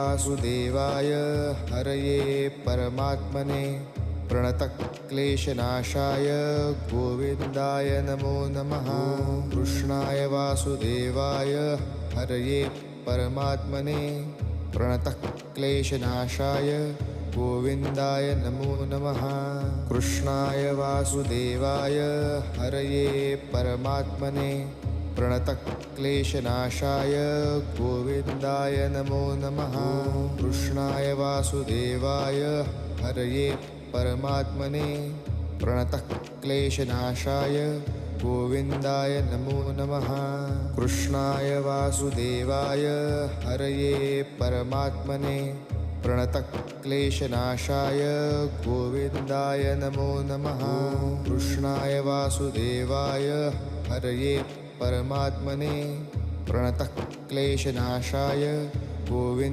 वासुदेवाय हरये परमात्मने प्रणतक्लेशनाशाय गोविन्दाय नमो नमः। कृष्णाय वासुदेवाय हरये परमात्मने प्रणतक्लेशनाशाय गोविन्दाय नमो नमः। कृष्णाय वासुदेवाय हरये परमात्मने प्रणतक्लेशनाशाय गोविन्दाय नमो नमः। कृष्णाय वासुदेवाय हरये परमात्मने प्रणतक्लेशनाशाय गोविन्दाय नमो नमः। कृष्णाय वासुदेवाय हरये परमात्मने प्रणतक्लेशनाशाय गोविन्दाय नमो नमः। कृष्णाय वासुदेवाय हरये परमात्मने प्रणतक्लेशनाशाय गोविन्दाय